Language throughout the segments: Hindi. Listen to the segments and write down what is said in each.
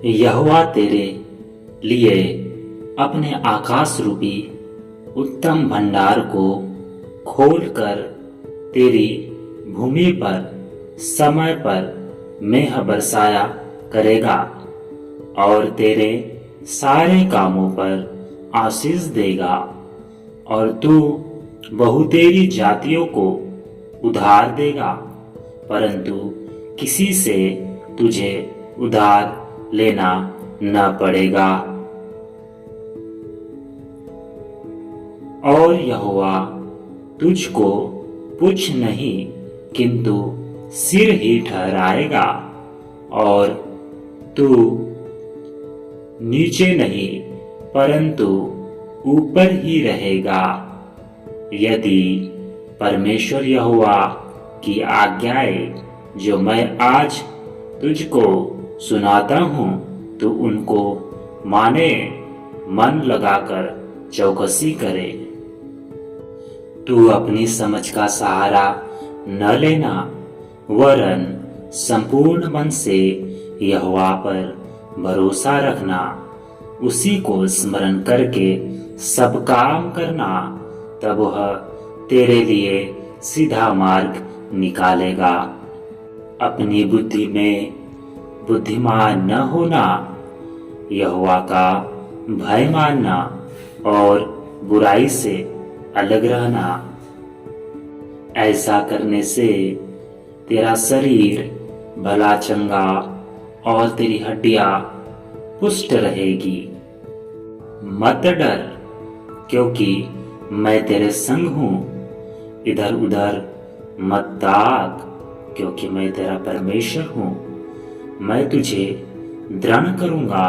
यहोवा तेरे लिए अपने आकाश रूपी उत्तम भंडार को खोलकर तेरी भूमि पर समय पर मेह बरसाया करेगा और तेरे सारे कामों पर आशीष देगा और तू बहुतेरी जातियों को उधार देगा, परंतु किसी से तुझे उधार लेना न पड़ेगा। और यहोवा तुझको पुच्छ नहीं किंतु सिर ही ठहराएगा और तू नीचे नहीं परंतु ऊपर ही रहेगा। यदि परमेश्वर यहोवा की आज्ञाएं जो मैं आज तुझको सुनाता हूँ तो उनको माने, मन लगाकर चौकसी करे। तू अपनी समझ का सहारा न लेना, वरन संपूर्ण मन से यहोवा पर भरोसा रखना, उसी को स्मरण करके सब काम करना, तब वह तेरे लिए सीधा मार्ग निकालेगा। अपनी बुद्धि में बुद्धिमान न होना, यहोवा का भय मानना और बुराई से अलग रहना। ऐसा करने से तेरा शरीर भला चंगा और तेरी हड्डियां पुष्ट रहेगी। मत डर, क्योंकि मैं तेरे संग हूं। इधर उधर मत ताक, क्योंकि मैं तेरा परमेश्वर हूं। मैं तुझे दृढ़ करूंगा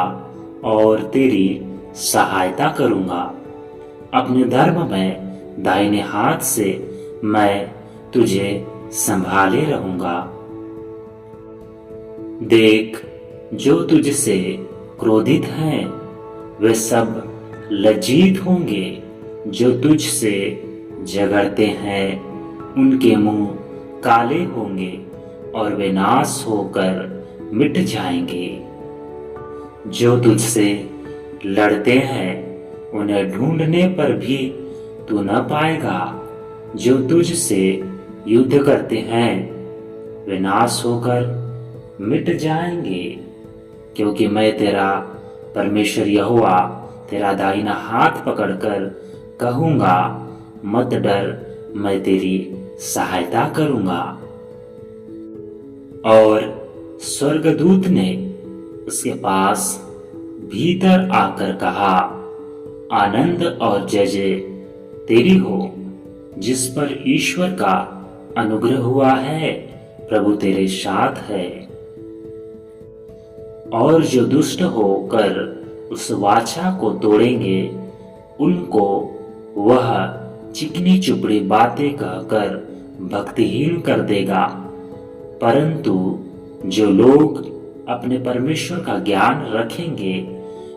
और तेरी सहायता करूंगा। अपने धर्म में दाहिने हाथ से मैं तुझे संभाले रहूंगा। देख, जो तुझसे क्रोधित हैं वे सब लज्जित होंगे, जो तुझसे झगड़ते हैं उनके मुंह काले होंगे और वे नाश होकर मिट जाएंगे। जो तुझसे लड़ते हैं उन्हें ढूंढने पर भी तू न पाएगा। जो तुझसे युद्ध करते हैं वे नाश होकर मिट जाएंगे, क्योंकि मैं तेरा परमेश्वर यहोवा तेरा दाहिना हाथ पकड़कर कहूंगा, मत डर, मैं तेरी सहायता करूंगा। और स्वर्गदूत ने उसके पास भीतर आकर कहा, आनंद और जय जय तेरी हो, जिस पर ईश्वर का अनुग्रह हुआ है, प्रभु तेरे साथ है। और जो दुष्ट होकर उस वाचा को तोड़ेंगे उनको वह चिकनी चुपड़ी बातें कहकर भक्तिहीन कर देगा, परंतु जो लोग अपने परमेश्वर का ज्ञान रखेंगे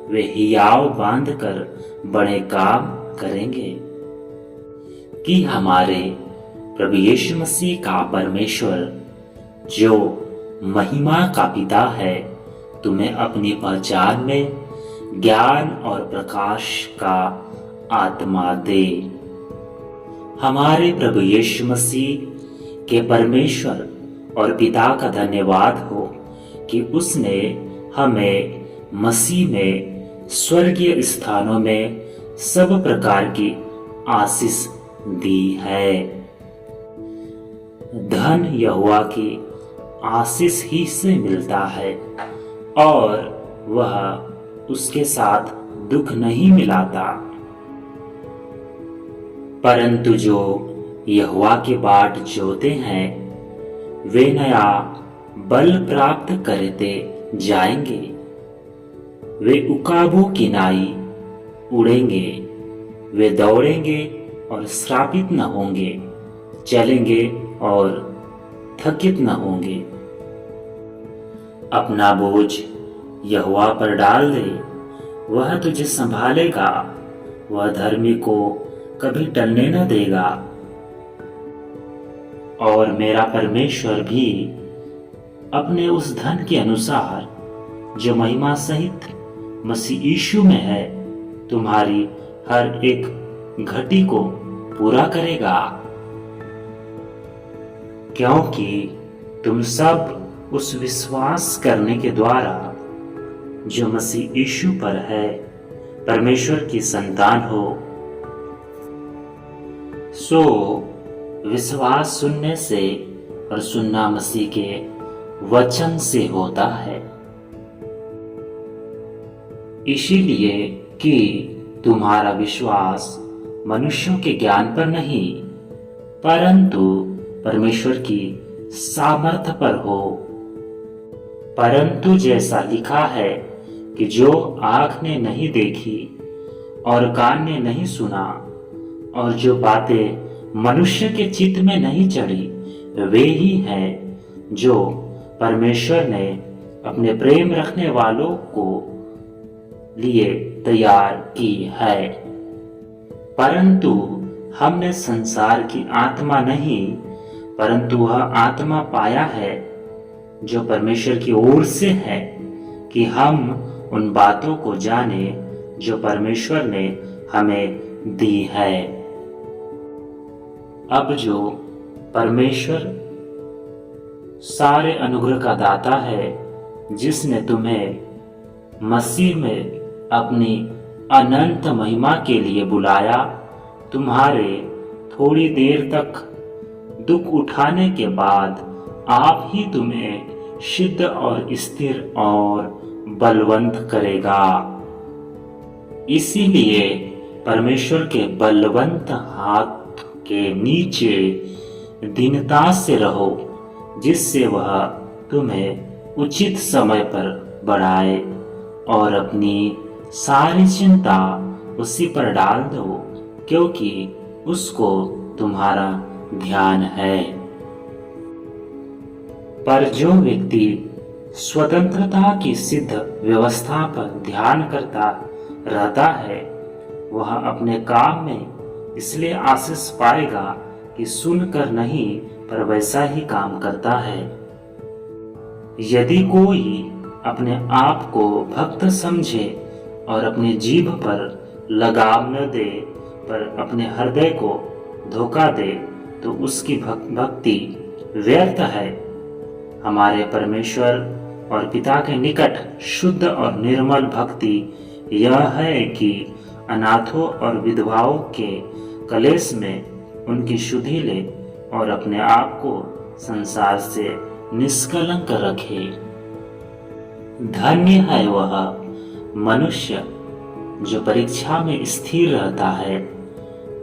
वे हियाव बांधकर बड़े काम करेंगे। कि हमारे प्रभु यीशु मसीह का परमेश्वर जो महिमा का पिता है तुम्हें अपनी पहचान में ज्ञान और प्रकाश का आत्मा दे। हमारे प्रभु यीशु मसीह के परमेश्वर और पिता का धन्यवाद हो कि उसने हमें मसीह में स्वर्गीय स्थानों में सब प्रकार की आशीष दी है। धन यहोवा की आशीष ही से मिलता है और वह उसके साथ दुख नहीं मिलाता, परंतु जो यहोवा के बाट जोते हैं वे नया बल प्राप्त करते जाएंगे। वे उकाबों की नाई उड़ेंगे, वे दौड़ेंगे और श्रापित न होंगे, चलेंगे और थकित न होंगे। अपना बोझ यहोवा पर डाल दे, वह तुझे संभालेगा। वह धर्मी को कभी टलने न देगा। और मेरा परमेश्वर भी अपने उस धन के अनुसार जो महिमा सहित मसीह यीशु में है, तुम्हारी हर एक घटी को पूरा करेगा, क्योंकि तुम सब उस विश्वास करने के द्वारा जो मसीह यीशु पर है परमेश्वर की संतान हो। सो विश्वास सुनने से और सुनना मसीह के वचन से होता है, इसीलिए कि तुम्हारा विश्वास मनुष्यों के ज्ञान पर नहीं परंतु परमेश्वर की सामर्थ पर हो। परंतु जैसा लिखा है कि जो आँख ने नहीं देखी और कान ने नहीं सुना और जो बातें मनुष्य के चित्त में नहीं चढ़ी, वे ही हैं जो परमेश्वर ने अपने प्रेम रखने वालों को लिए तैयार की है। परंतु हमने संसार की आत्मा नहीं परंतु वह आत्मा पाया है जो परमेश्वर की ओर से है, कि हम उन बातों को जाने जो परमेश्वर ने हमें दी है। अब जो परमेश्वर सारे अनुग्रह का दाता है, जिसने तुम्हें मसीह में अपनी अनंत महिमा के लिए बुलाया, तुम्हारे थोड़ी देर तक दुख उठाने के बाद आप ही तुम्हें सिद्ध और स्थिर और बलवंत करेगा। इसीलिए परमेश्वर के बलवंत हाथ के नीचे दीनता से रहो, जिससे वह तुम्हें उचित समय पर बढ़ाए, और अपनी सारी चिंता उसी पर डाल दो, क्योंकि उसको तुम्हारा ध्यान है। पर जो व्यक्ति स्वतंत्रता की सिद्ध व्यवस्था पर ध्यान करता रहता है, वह अपने काम में इसलिए आशीष पाएगा कि सुनकर नहीं पर वैसा ही काम करता है। यदि कोई अपने आप को भक्त समझे और अपनी जीभ पर लगाम न दे पर अपने हृदय को धोखा दे, तो उसकी भक्ति व्यर्थ है। हमारे परमेश्वर और पिता के निकट शुद्ध और निर्मल भक्ति यह है कि अनाथों और विधवाओं के कलेश में उनकी शुद्धि ले और अपने आप को संसार से निष्कलंक रखे। धन्य है वह मनुष्य जो परीक्षा में स्थिर रहता है,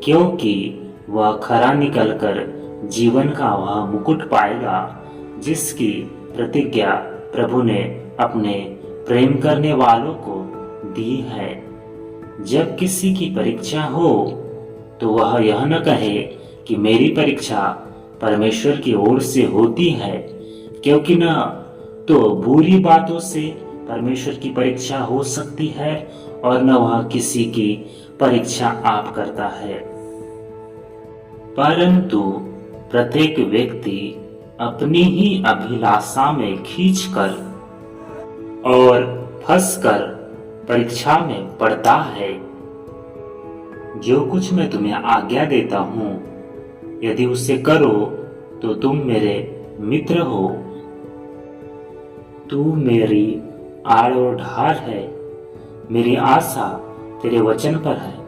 क्योंकि वह खरा निकलकर जीवन का वह मुकुट पाएगा जिसकी प्रतिज्ञा प्रभु ने अपने प्रेम करने वालों को दी है। जब किसी की परीक्षा हो तो वह यह न कहे कि मेरी परीक्षा परमेश्वर की ओर से होती है, क्योंकि न तो बुरी बातों से परमेश्वर की परीक्षा हो सकती है और न वह किसी की परीक्षा आप करता है। परंतु प्रत्येक व्यक्ति अपनी ही अभिलाषा में खींचकर और फंसकर परीक्षा में पड़ता है। जो कुछ मैं तुम्हें आज्ञा देता हूँ, यदि उसे करो तो तुम मेरे मित्र हो। तू मेरी आड़ और ढाल है, मेरी आशा तेरे वचन पर है।